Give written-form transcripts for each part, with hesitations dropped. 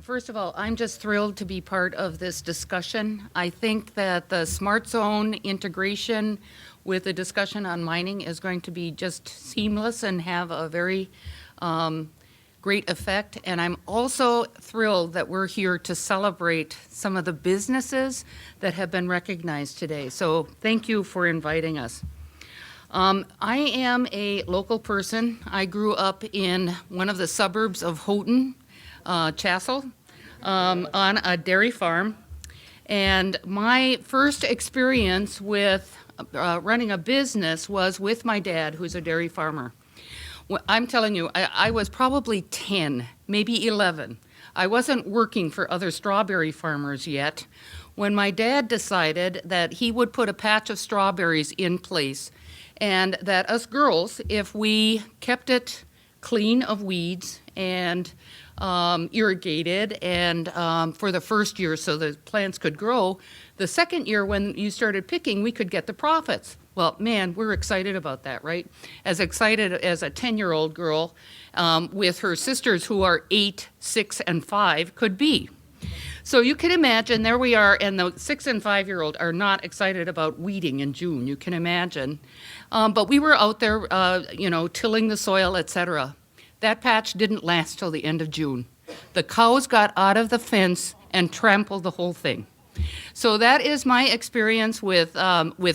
First of all, I'm just thrilled to be part of this discussion. I think that the SmartZone integration with the discussion on mining is going to be just seamless and have a very great effect. And I'm also thrilled that we're here to celebrate some of the businesses that have been recognized today. So thank you for inviting us. I am a local person. I grew up in one of the suburbs of Houghton, Chassel, on a dairy farm. And my first experience with running a business was with my dad, who's a dairy farmer. I'm telling you, I was probably 10, maybe 11. I wasn't working for other strawberry farmers yet when my dad decided that he would put a patch of strawberries in place, and that us girls, if we kept it clean of weeds and irrigated and for the first year so the plants could grow, the second year when you started picking, we could get the profits. Well, man, we're excited about that, right? As excited as a 10-year-old girl with her sisters who are 8, 6, and 5 could be. So you can imagine, there we are, and the 6 and 5-year-old are not excited about weeding in June, you can imagine. But we were out there, tilling the soil, etc. That patch didn't last till the end of June. The cows got out of the fence and trampled the whole thing. So that is my experience with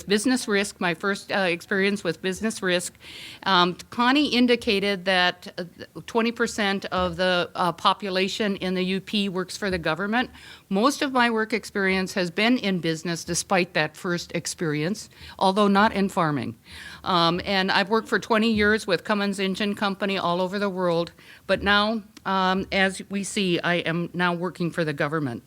business risk, my first experience with business risk. Connie indicated that 20% of the population in the UP works for the government. Most of my work experience has been in business despite that first experience, although not in farming. And I've worked for 20 years with Cummins Engine Company all over the world, but now, as we see, I am now working for the government.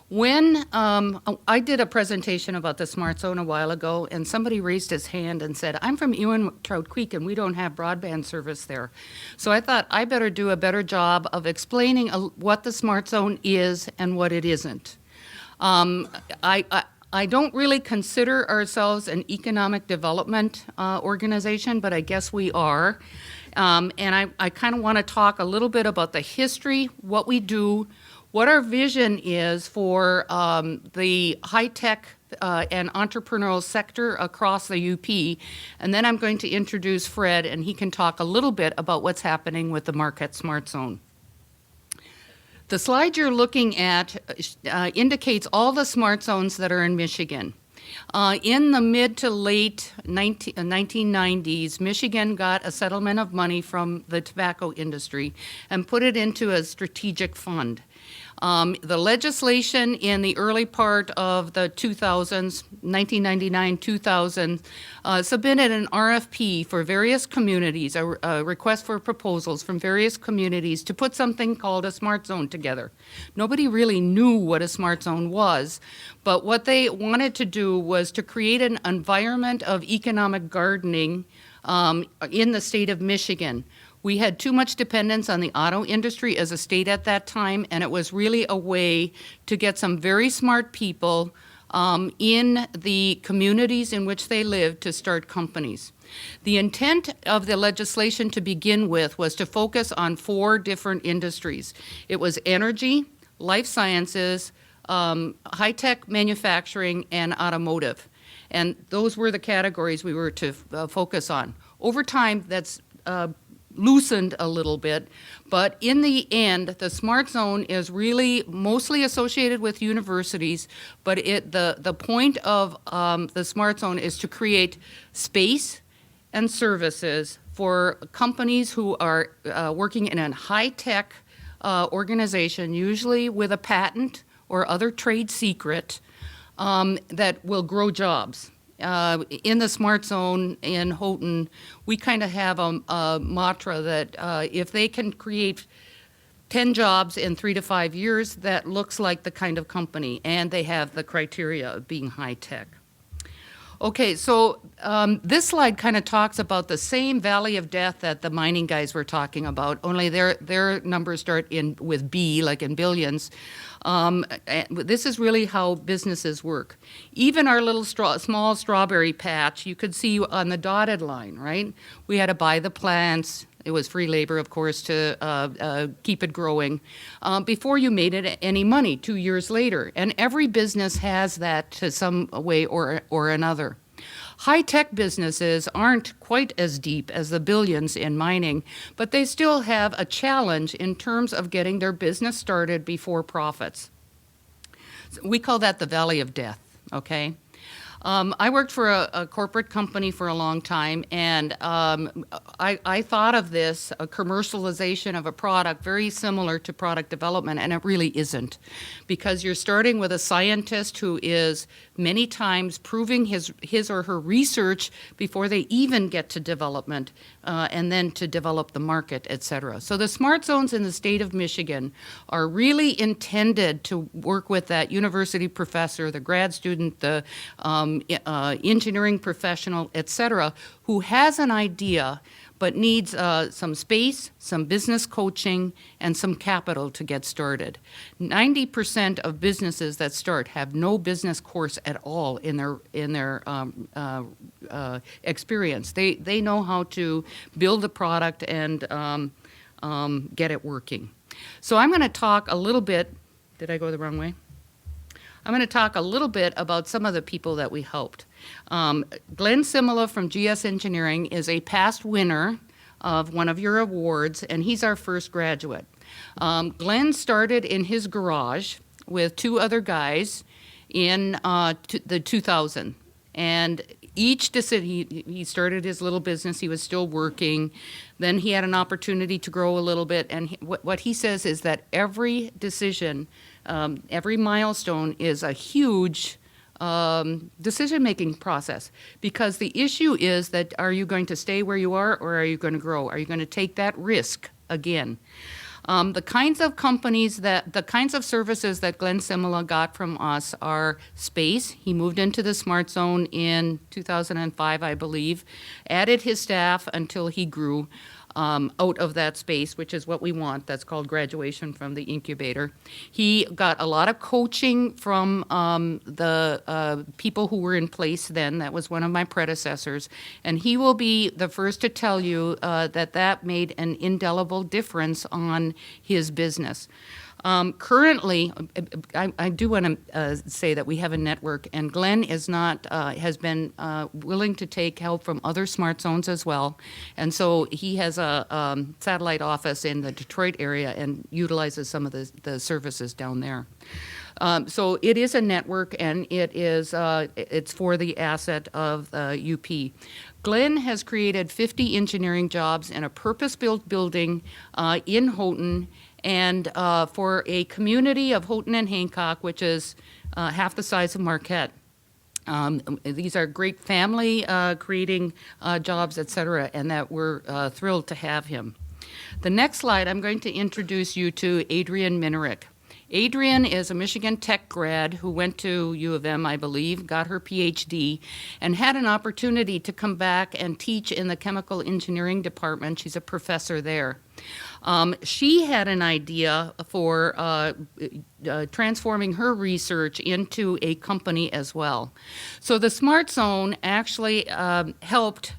When I did a presentation about the SmartZone a while ago, and somebody raised his hand and said, I'm from Ewan-Trout Creek and we don't have broadband service there. So I thought I better do a better job of explaining what the SmartZone is and what it isn't. I don't really consider ourselves an economic development organization, but I guess we are. And I kind of want to talk a little bit about the history, what we do, what our vision is for the high-tech and entrepreneurial sector across the UP, and then I'm going to introduce Fred, and he can talk a little bit about what's happening with the Marquette SmartZone. The slide you're looking at indicates all the SmartZones that are in Michigan. In the mid to late 1990s, Michigan got a settlement of money from the tobacco industry and put it into a strategic fund. The legislation in the early part of the 2000s, 1999, 2000, submitted an RFP for various communities, a request for proposals from various communities to put something called a SmartZone together. Nobody really knew what a SmartZone was, but what they wanted to do was to create an environment of economic gardening in the state of Michigan. We had too much dependence on the auto industry as a state at that time, and it was really a way to get some very smart people in the communities in which they lived to start companies. The intent of the legislation to begin with was to focus on 4 different industries. It was energy, life sciences, high-tech manufacturing, and automotive. And those were the categories we were to focus on. Over time, that's loosened a little bit, but in the end, the SmartZone is really mostly associated with universities, but the point of the SmartZone is to create space and services for companies who are working in a high-tech organization, usually with a patent or other trade secret that will grow jobs. In the SmartZone in Houghton, we kind of have a mantra that if they can create 10 jobs in 3 to 5 years, that looks like the kind of company, and they have the criteria of being high-tech. Okay, so this slide kind of talks about the same valley of death that the mining guys were talking about, only their numbers start with B, like in billions. This is really how businesses work. Even our little small strawberry patch, you could see on the dotted line, right? We had to buy the plants, it was free labor, of course, to keep it growing, before you made it any money 2 years later. And every business has that to some way or another. High-tech businesses aren't quite as deep as the billions in mining, but they still have a challenge in terms of getting their business started before profits. We call that the valley of death, okay? I worked for a corporate company for a long time, and I thought of this, a commercialization of a product, very similar to product development, and it really isn't. Because you're starting with a scientist who is many times proving his or her research before they even get to development, and then to develop the market, et cetera. So the smart zones in the state of Michigan are really intended to work with that university professor, the grad student, the engineering professional, et cetera, who has an idea but needs some space, some business coaching, and some capital to get started. 90% of businesses that start have no business course at all in their experience. They know how to build a product and get it working. So I'm going to talk a little bit. Did I go the wrong way? I'm going to talk a little bit about some of the people that we helped. Glenn Simula from GS Engineering is a past winner of one of your awards, and he's our first graduate. Glenn started in his garage with two other guys in the 2000. And each decision, he started his little business, he was still working, then he had an opportunity to grow a little bit, and what he says is that every decision, every milestone is a huge decision-making process, because the issue is that, are you going to stay where you are, or are you going to grow? Are you going to take that risk again? The kinds of companies the kinds of services that Glenn Simula got from us are space. He moved into the SmartZone in 2005, I believe, added his staff until he grew out of that space, which is what we want. That's called graduation from the incubator. He got a lot of coaching from the people who were in place then. That was one of my predecessors. And he will be the first to tell you that made an indelible difference on his business. Currently, I do want to say that we have a network, and Glenn is not has been willing to take help from other smart zones as well, and so he has a satellite office in the Detroit area and utilizes some of the services down there. So it is a network, and it's for the asset of the UP. Glenn has created 50 engineering jobs in a purpose-built building in Houghton, and for a community of Houghton and Hancock, which is half the size of Marquette. These are great family creating jobs, et cetera, and that we're thrilled to have him. The next slide, I'm going to introduce you to Adrian Minarik. Adrian is a Michigan Tech grad who went to U of M, I believe, got her PhD, and had an opportunity to come back and teach in the chemical engineering department. She's a professor there. She had an idea for transforming her research into a company as well. So the Smart Zone actually helped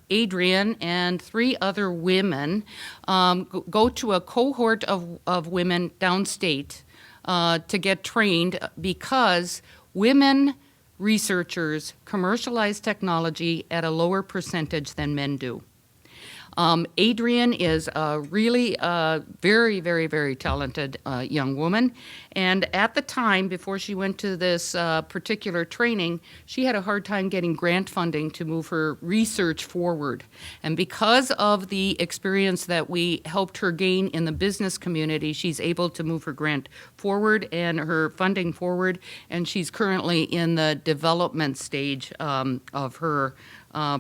Adrian and 3 other women go to a cohort of women downstate to get trained, because women researchers commercialize technology at a lower percentage than men do. Adrian is a really very, very, very talented young woman. And at the time, before she went to this particular training, she had a hard time getting grant funding to move her research forward. And because of the experience that we helped her gain in the business community, she's able to move her grant forward and her funding forward. And she's currently in the development stage of her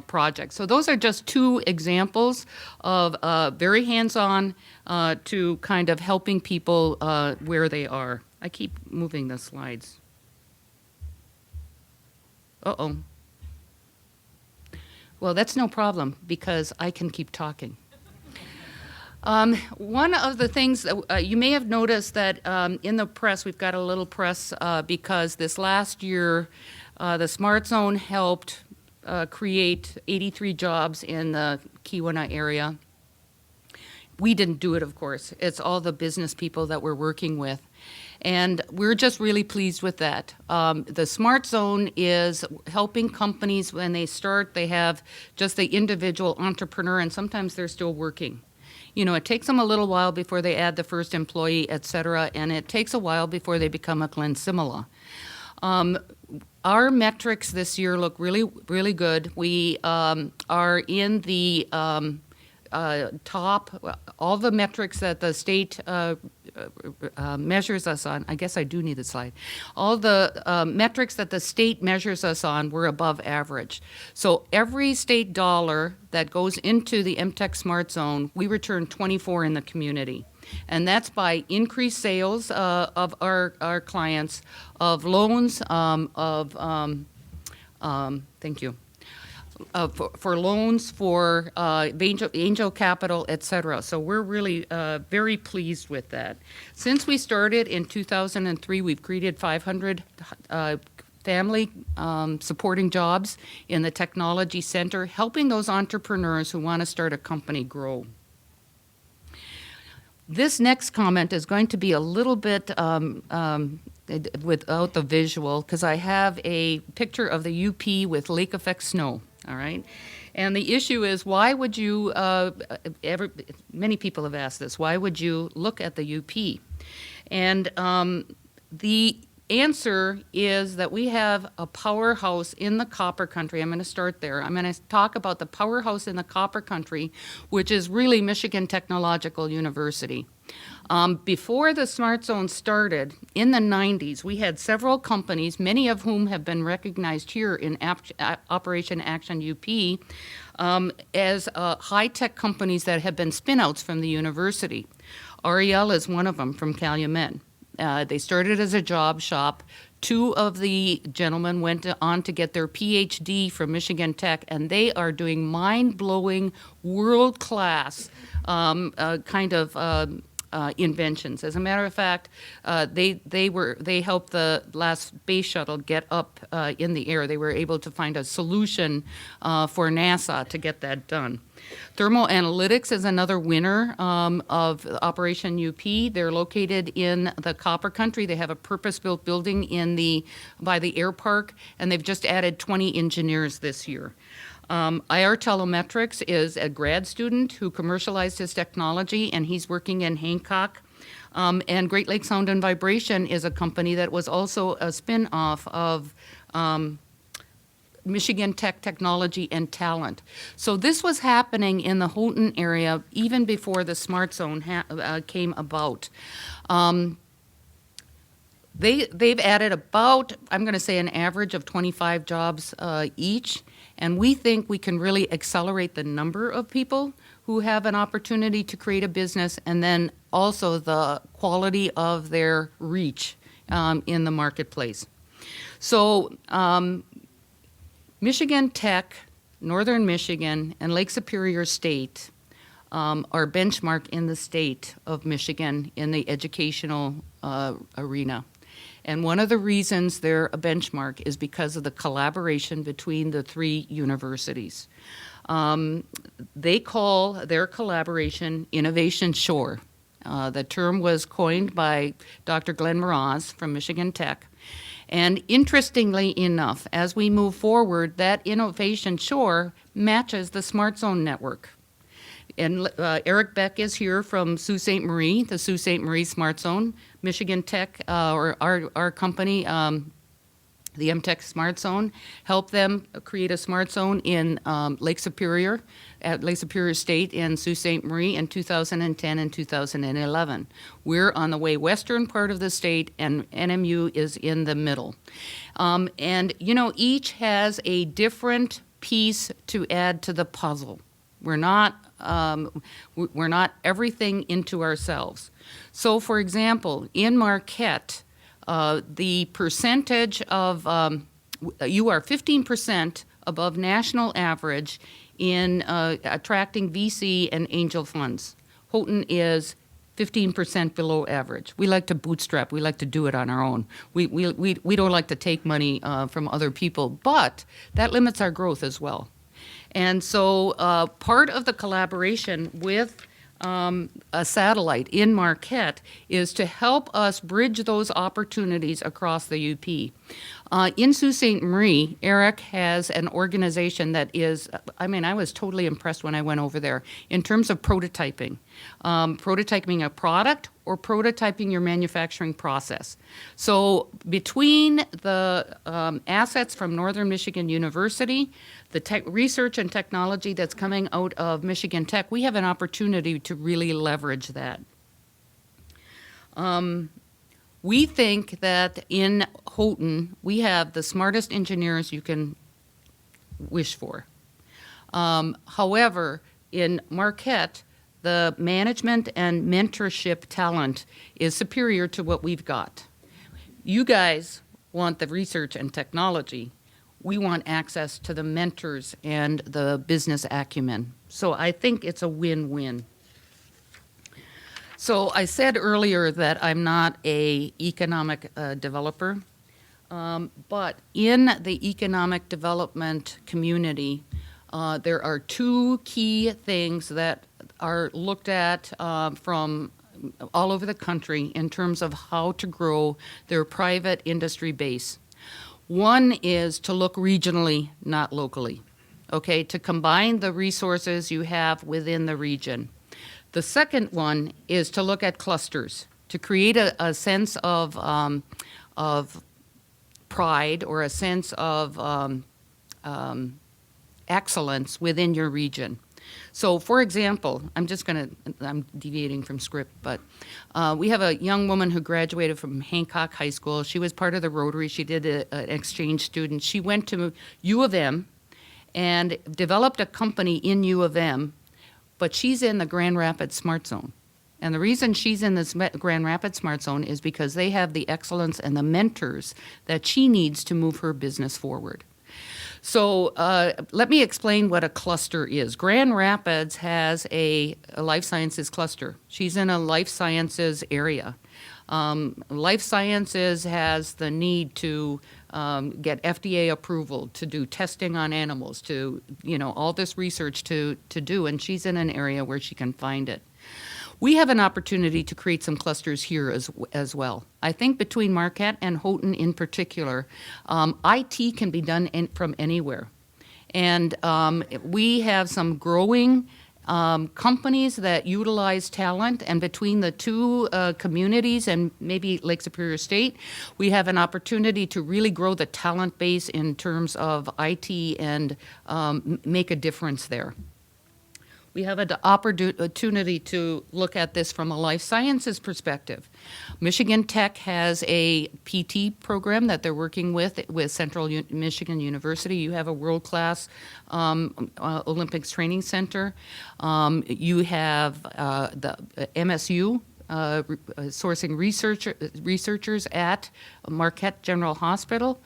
project. So those are just 2 examples of very hands-on to kind of helping people where they are. I keep moving the slides. Uh-oh. Well, that's no problem, because I can keep talking. One of the things that you may have noticed that in the press, we've got a little press because this last year, the Smart Zone helped create 83 jobs in the Keweenaw area. We didn't do it, of course. It's all the business people that we're working with. And we're just really pleased with that. The SmartZone is helping companies when they start, they have just the individual entrepreneur, and sometimes they're still working. You know, it takes them a little while before they add the first employee, et cetera, and it takes a while before they become a Glensimula. Our metrics this year look really, really good. We are in the top, all the metrics that the state measures us on. I guess I do need a slide. All the metrics that the state measures us on were above average. So every state dollar that goes into the MTEC Smart Zone, we return 24 in the community. And that's by increased sales of our clients, of loans, thank you. For loans, for angel capital, et cetera. So we're really very pleased with that. Since we started in 2003, we've created 500 family supporting jobs in the technology center, helping those entrepreneurs who want to start a company grow. This next comment is going to be a little bit without the visual, because I have a picture of the UP with lake effect snow. All right. And the issue is, why would you, many people have asked this, why would you look at the UP? And the answer is that we have a powerhouse in the copper country. I'm going to start there. I'm going to talk about the powerhouse in the copper country, which is really Michigan Technological University. Before the Smart Zone started, in the 90s, we had several companies, many of whom have been recognized here in Operation Action UP, as high-tech companies that have been spin-outs from the university. Ariel is one of them from Calumet. They started as a job shop. Two of the gentlemen went on to get their PhD from Michigan Tech, and they are doing mind-blowing, world-class kind of inventions. As a matter of fact, they helped the last space shuttle get up in the air. They were able to find a solution for NASA to get that done. Thermal Analytics is another winner of Operation UP. They're located in the Copper Country. They have a purpose-built building by the air park, and they've just added 20 engineers this year. IR Telemetrics is a grad student who commercialized his technology, and he's working in Hancock. And Great Lakes Sound and Vibration is a company that was also a spin-off of Michigan Tech Technology and Talent. So this was happening in the Houghton area even before the Smart Zone came about. They've added about, I'm going to say, an average of 25 jobs each, and we think we can really accelerate the number of people who have an opportunity to create a business, and then also the quality of their reach in the marketplace. So Michigan Tech, Northern Michigan, and Lake Superior State are benchmark in the state of Michigan in the educational arena. And one of the reasons they're a benchmark is because of the collaboration between the three universities. They call their collaboration Innovation Shore. The term was coined by Dr. Glenn Mraz from Michigan Tech. And interestingly enough, as we move forward, that Innovation Shore matches the Smart Zone network. And Eric Beck is here from Sault Ste. Marie, the Sault Ste. Marie Smart Zone. Michigan Tech, or our company, the MTEC Smart Zone, helped them create a Smart Zone in Lake Superior, at Lake Superior State in Sault Ste. Marie in 2010 and 2011. We're on the way western part of the state, and NMU is in the middle. And, you know, each has a different piece to add to the puzzle. We're not everything into ourselves. So, for example, in Marquette, the percentage of, you are 15% above national average in attracting VC and angel funds. Houghton is 15% below average. We like to bootstrap. We like to do it on our own. We don't like to take money from other people, but that limits our growth as well. And so part of the collaboration with a satellite in Marquette is to help us bridge those opportunities across the UP. In Sault Ste. Marie, Eric has an organization that is, I mean, I was totally impressed when I went over there in terms of prototyping. Prototyping a product or prototyping your manufacturing process. So between the assets from Northern Michigan University, the research and technology that's coming out of Michigan Tech, we have an opportunity to really leverage that. We think that in Houghton, we have the smartest engineers you can wish for. However, in Marquette, the management and mentorship talent is superior to what we've got. You guys want the research and technology. We want access to the mentors and the business acumen. So I think it's a win-win. So I said earlier that I'm not an economic developer, but in the economic development community, there are two key things that are looked at from all over the country in terms of how to grow their private industry base. One is to look regionally, not locally, okay, to combine the resources you have within the region. The second one is to look at clusters, to create a sense of pride or a sense of excellence within your region. So, for example, I'm deviating from script, but we have a young woman who graduated from Hancock High School. She was part of the Rotary. She did an exchange student. She went to U of M and developed a company in U of M, but she's in the Grand Rapids SmartZone. And the reason she's in this Grand Rapids SmartZone is because they have the excellence and the mentors that she needs to move her business forward. So let me explain what a cluster is. Grand Rapids has a life sciences cluster. She's in a life sciences area. Life sciences has the need to get FDA approval, to do testing on animals, to, all this research to do, and she's in an area where she can find it. We have an opportunity to create some clusters here as well. I think between Marquette and Houghton in particular, IT can be done from anywhere. And we have some growing companies that utilize talent, and between the two communities and maybe Lake Superior State, we have an opportunity to really grow the talent base in terms of IT and make a difference there. We have an opportunity to look at this from a life sciences perspective. Michigan Tech has a PT program that they're working with Central Michigan University. You have a world-class Olympics training center. You have the MSU sourcing researchers at Marquette General Hospital.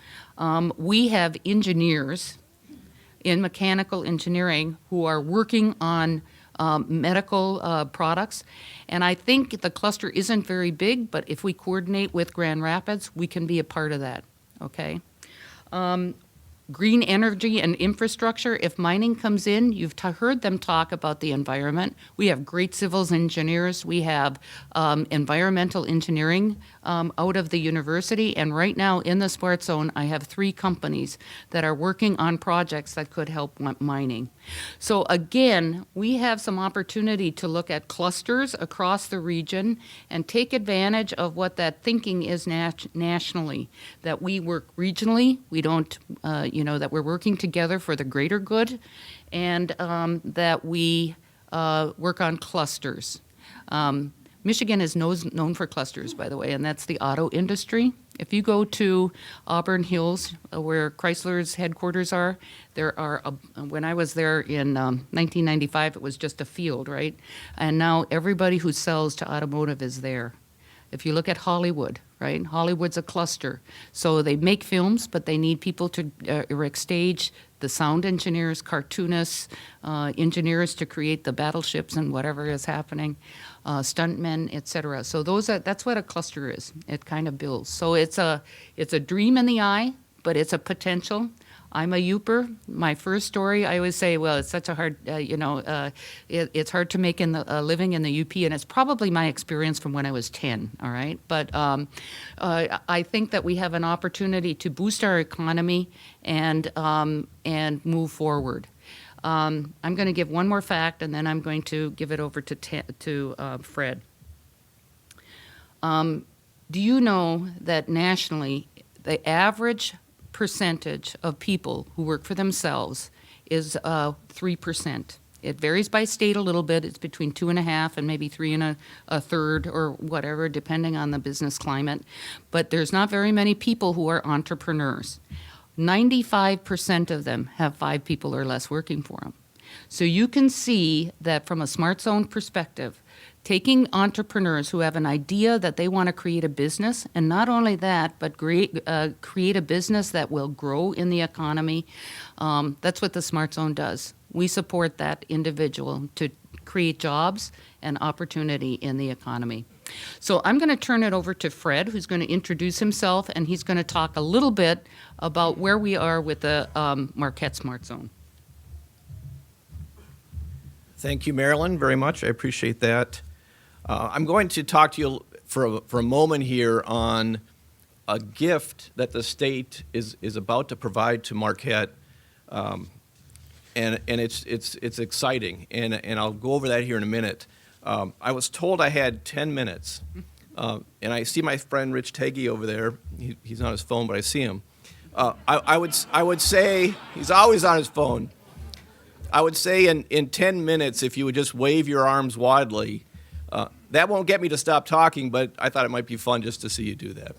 We have engineers in mechanical engineering who are working on medical products. And I think the cluster isn't very big, but if we coordinate with Grand Rapids, we can be a part of that, okay? Green energy and infrastructure, if mining comes in, you've heard them talk about the environment. We have great civils engineers. We have environmental engineering out of the university. And right now in the SmartZone, I have 3 companies that are working on projects that could help mining. So again, we have some opportunity to look at clusters across the region and take advantage of what that thinking is nationally, that we work regionally, we don't, that we're working together for the greater good, and that we work on clusters. Michigan is known for clusters, by the way, and that's the auto industry. If you go to Auburn Hills, where Chrysler's headquarters are, there are, when I was there in 1995, it was just a field, right? And now everybody who sells to automotive is there. If you look at Hollywood, right? Hollywood's a cluster. So they make films, but they need people to erect stage, the sound engineers, cartoonists, engineers to create the battleships and whatever is happening, stuntmen, etc. So that's what a cluster is. It kind of builds. So it's a dream in the eye, but it's a potential. I'm a Youper. My first story, I always say, well, it's such a hard, it's hard to make a living in the UP, and it's probably my experience from when I was 10, all right? But I think that we have an opportunity to boost our economy and move forward. I'm going to give one more fact, and then I'm going to give it over to Fred. Do you know that nationally, the average percentage of people who work for themselves is 3%? It varies by state a little bit. It's between 2.5 and maybe 3 1/3 or whatever, depending on the business climate. But there's not very many people who are entrepreneurs. 95% of them have 5 people or less working for them. So you can see that from a SmartZone perspective, taking entrepreneurs who have an idea that they want to create a business, and not only that, but create a business that will grow in the economy, that's what the SmartZone does. We support that individual to create jobs and opportunity in the economy. So I'm going to turn it over to Fred, who's going to introduce himself, and he's going to talk a little bit about where we are with the Marquette SmartZone. Thank you, Marilyn, very much. I appreciate that. I'm going to talk to you for a moment here on a gift that the state is about to provide to Marquette, and it's exciting, and I'll go over that here in a minute. I was told I had 10 minutes, and I see my friend Rich Teggy over there. He's on his phone, but I see him. I would say he's always on his phone. I would say in 10 minutes, if you would just wave your arms wildly. That won't get me to stop talking, but I thought it might be fun just to see you do that.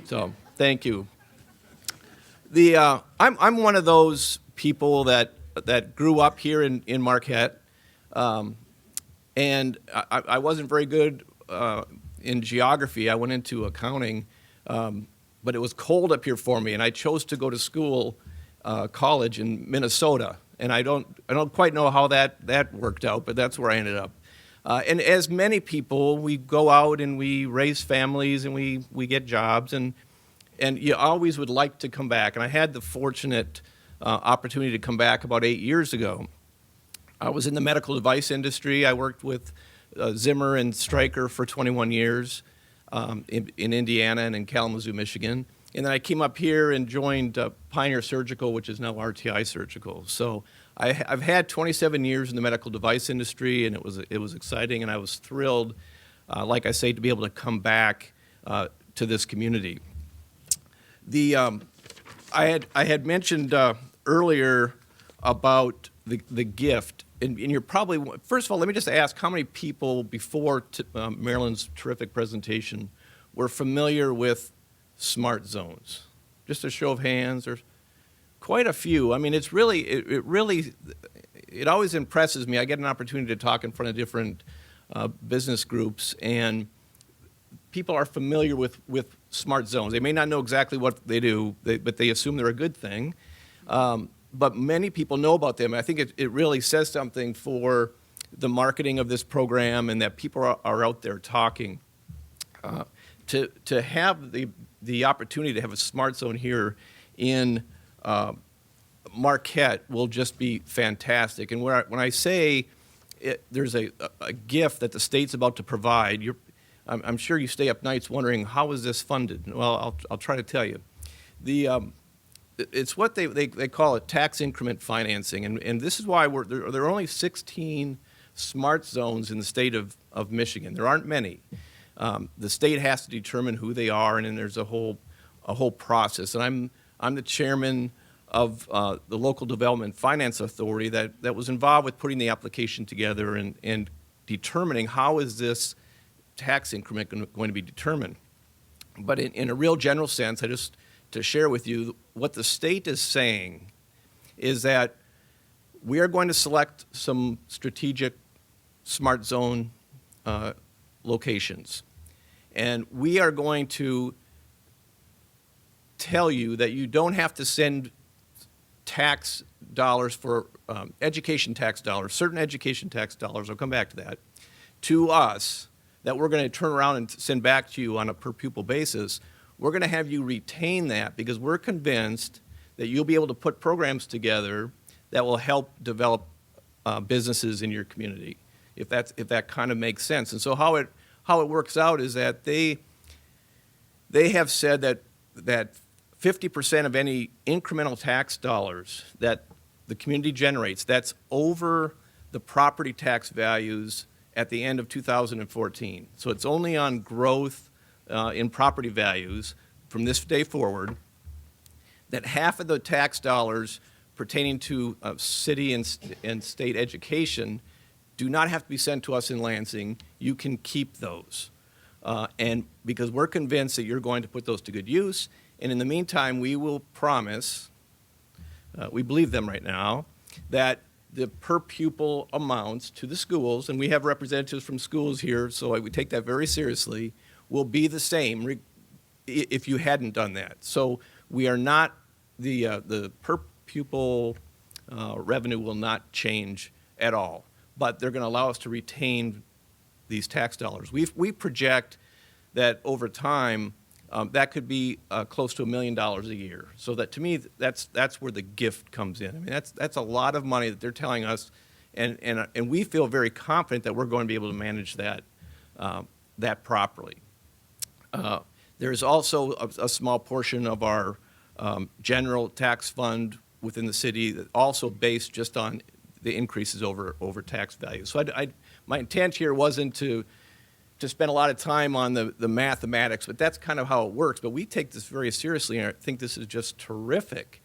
So thank you. I'm one of those people that grew up here in Marquette, and I wasn't very good in geography. I went into accounting, but it was cold up here for me, and I chose to go to school, college in Minnesota. And I don't quite know how that worked out, but that's where I ended up. And as many people, we go out and we raise families and we get jobs, and you always would like to come back. And I had the fortunate opportunity to come back about 8 years ago. I was in the medical device industry. I worked with Zimmer and Stryker for 21 years in Indiana and in Kalamazoo, Michigan. And then I came up here and joined Pioneer Surgical, which is now RTI Surgical. So I've had 27 years in the medical device industry, and it was exciting, and I was thrilled, like I say, to be able to come back to this community. I had mentioned earlier about the gift, and you're probably, first of all, let me just ask how many people before Marilyn's terrific presentation were familiar with smart zones? Just a show of hands. There's quite a few. I mean, it always impresses me. I get an opportunity to talk in front of different business groups, and people are familiar with smart zones. They may not know exactly what they do, but they assume they're a good thing. But many people know about them. I think it really says something for the marketing of this program, and that people are out there talking. To have the opportunity to have a smart zone here in Marquette will just be fantastic. And when I say there's a gift that the state's about to provide, I'm sure you stay up nights wondering, how is this funded? Well, I'll try to tell you. It's what they call it tax increment financing, and this is why there are only 16 smart zones in the state of Michigan. There aren't many. The state has to determine who they are, and then there's a whole process. And I'm the chairman of the Local Development Finance Authority that was involved with putting the application together and determining how is this tax increment going to be determined. But in a real general sense, to share with you, what the state is saying is that we are going to select some strategic smart zone locations. And we are going to tell you that you don't have to send tax dollars for education tax dollars, certain education tax dollars, I'll come back to that, to us, that we're going to turn around and send back to you on a per pupil basis. We're going to have you retain that because we're convinced that you'll be able to put programs together that will help develop businesses in your community, if that kind of makes sense. And so how it works out is that they have said that 50% of any incremental tax dollars that the community generates, that's over the property tax values at the end of 2014. So it's only on growth in property values from this day forward, that half of the tax dollars pertaining to city and state education do not have to be sent to us in Lansing. You can keep those. And because we're convinced that you're going to put those to good use, and in the meantime, we will promise, we believe them right now, that the per pupil amounts to the schools, and we have representatives from schools here, so we take that very seriously, will be the same if you hadn't done that. So we are not, the per pupil revenue will not change at all, but they're going to allow us to retain these tax dollars. We project that over time, that could be close to $1 million a year. So that, to me, that's where the gift comes in. I mean, that's a lot of money that they're telling us, and we feel very confident that we're going to be able to manage that properly. There's also a small portion of our general tax fund within the city that also based just on the increases over tax value. So my intent here wasn't to spend a lot of time on the mathematics, but that's kind of how it works. But we take this very seriously, and I think this is just terrific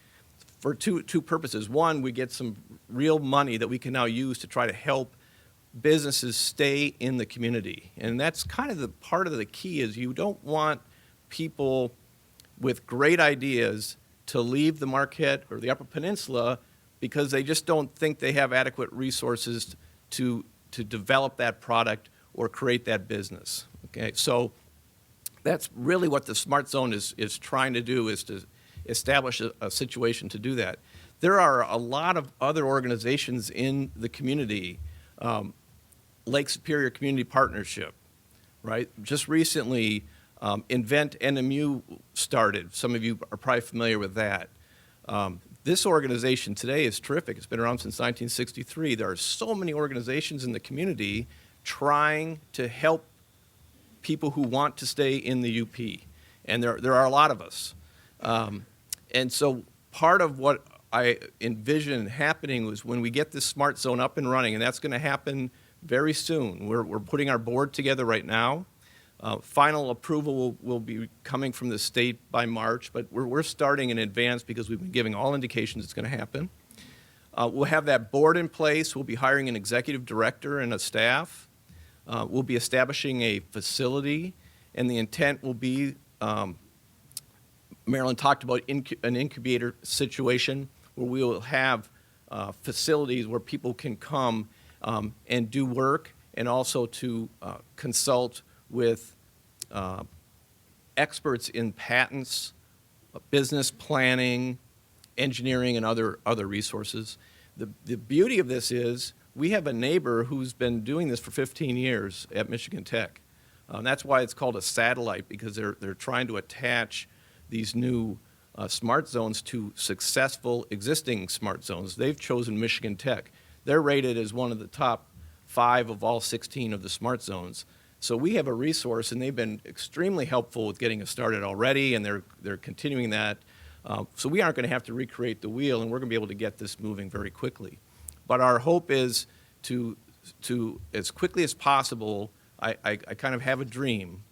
for two purposes. One, we get some real money that we can now use to try to help businesses stay in the community. And that's kind of the part of the key, is you don't want people with great ideas to leave the Marquette or the Upper Peninsula because they just don't think they have adequate resources to develop that product or create that business. Okay, so that's really what the SmartZone is trying to do, is to establish a situation to do that. There are a lot of other organizations in the community, Lake Superior Community Partnership, right? Just recently, Invent NMU started. Some of you are probably familiar with that. This organization today is terrific. It's been around since 1963. There are so many organizations in the community trying to help people who want to stay in the UP, and there are a lot of us. And so part of what I envision happening was when we get this SmartZone up and running, and that's going to happen very soon. We're putting our board together right now. Final approval will be coming from the state by March, but we're starting in advance because we've been giving all indications it's going to happen. We'll have that board in place. We'll be hiring an executive director and a staff. We'll be establishing a facility, and the intent will be, Marilyn talked about an incubator situation where we will have facilities where people can come and do work, and also to consult with experts in patents, business planning, engineering, and other resources. The beauty of this is we have a neighbor who's been doing this for 15 years at Michigan Tech. That's why it's called a satellite, because they're trying to attach these new smart zones to successful existing smart zones. They've chosen Michigan Tech. They're rated as one of the top 5 of all 16 of the smart zones. So we have a resource, and they've been extremely helpful with getting us started already, and they're continuing that. So we aren't going to have to recreate the wheel, and we're going to be able to get this moving very quickly. But our hope is to as quickly as possible, I kind of have a dream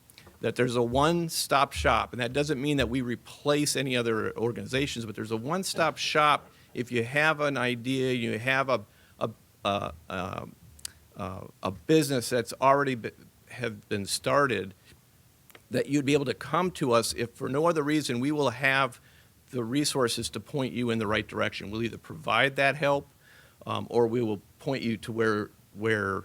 that there's a one-stop shop, and that doesn't mean that we replace any other organizations, but there's a one-stop shop. If you have an idea, you have a business that's already have been started, that you'd be able to come to us. If for no other reason, we will have the resources to point you in the right direction. We'll either provide that help, or we will point you to where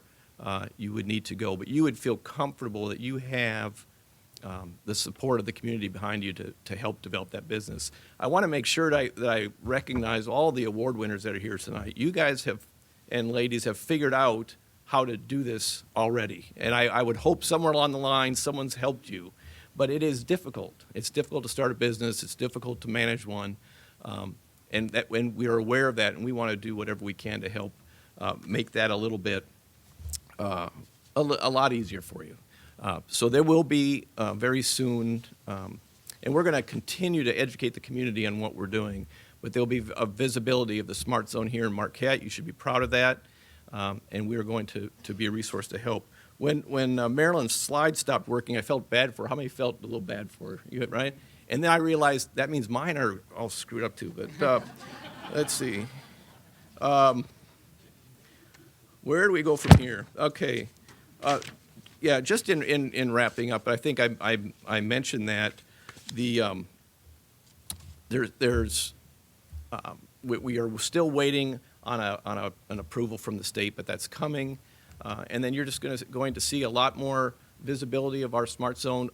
you would need to go. But you would feel comfortable that you have the support of the community behind you to help develop that business. I want to make sure that I recognize all the award winners that are here tonight. You guys and ladies have figured out how to do this already. And I would hope somewhere along the line someone's helped you. But it is difficult. It's difficult to start a business. It's difficult to manage one. and we are aware of that, and we want to do whatever we can to help make that a little bit a lot easier for you. So there will be very soon, and we're going to continue to educate the community on what we're doing, but there'll be a visibility of the SmartZone here in Marquette. You should be proud of that, and we are going to be a resource to help. When Marilyn's slide stopped working, I felt bad for her. How many felt a little bad for her? You, right? And then I realized that means mine are all screwed up too, but let's see. Where do we go from here? Okay. Yeah, just in wrapping up, I think I mentioned that the we are still waiting on an approval from the state, but that's coming, and then you're just going to see a lot more visibility of our SmartZone.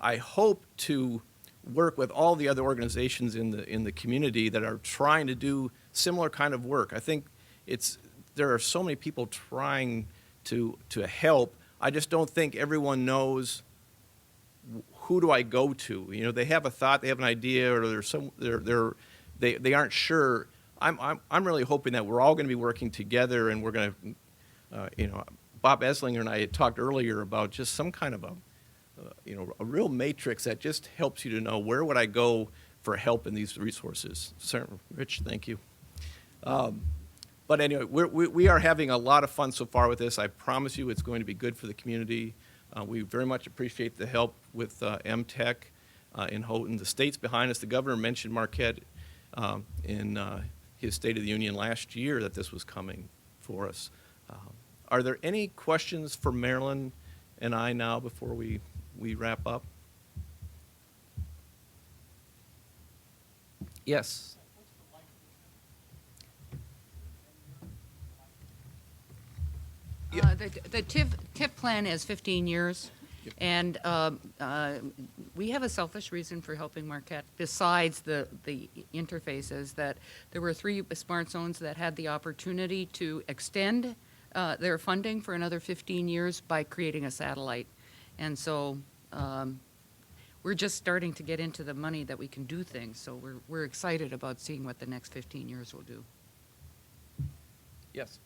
I hope to work with all the other organizations in the community that are trying to do similar kind of work. I think there are so many people trying to help. I just don't think everyone knows who do I go to. You know, they have a thought, they have an idea, or they aren't sure. I'm really hoping that we're all going to be working together, and we're going to, you know, Bob Eslinger and I had talked earlier about just some kind of a real matrix that just helps you to know where would I go for help in these resources. Sir, Rich, thank you. But anyway, we are having a lot of fun so far with this. I promise you it's going to be good for the community. We very much appreciate the help with MTEC in Houghton. The state's behind us. The governor mentioned Marquette in his State of the Union last year that this was coming for us. Are there any questions for Marilyn and I now before we wrap up? Yes. The TIF plan is 15 years, Yep. and we have a selfish reason for helping Marquette, besides the interfaces, that there were 3 smart zones that had the opportunity to extend their funding for another 15 years by creating a satellite. And so we're just starting to get into the money that we can do things, so we're excited about seeing what the next 15 years will do. Yes.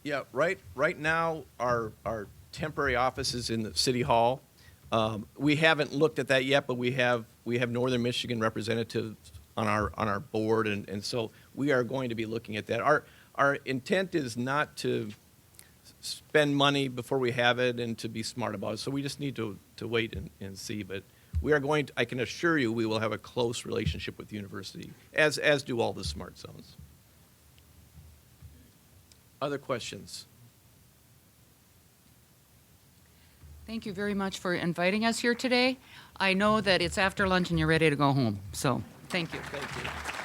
Yeah, right now our temporary office is in the City Hall. We haven't looked at that yet, but we have Northern Michigan representatives on our board, and so we are going to be looking at that. Our intent is not to spend money before we have it and to be smart about it, so we just need to wait and see. But we are going to, I can assure you, we will have a close relationship with the university, as do all the smart zones. Other questions? Thank you very much for inviting us here today. I know that it's after lunch and you're ready to go home, so thank you. Thank you.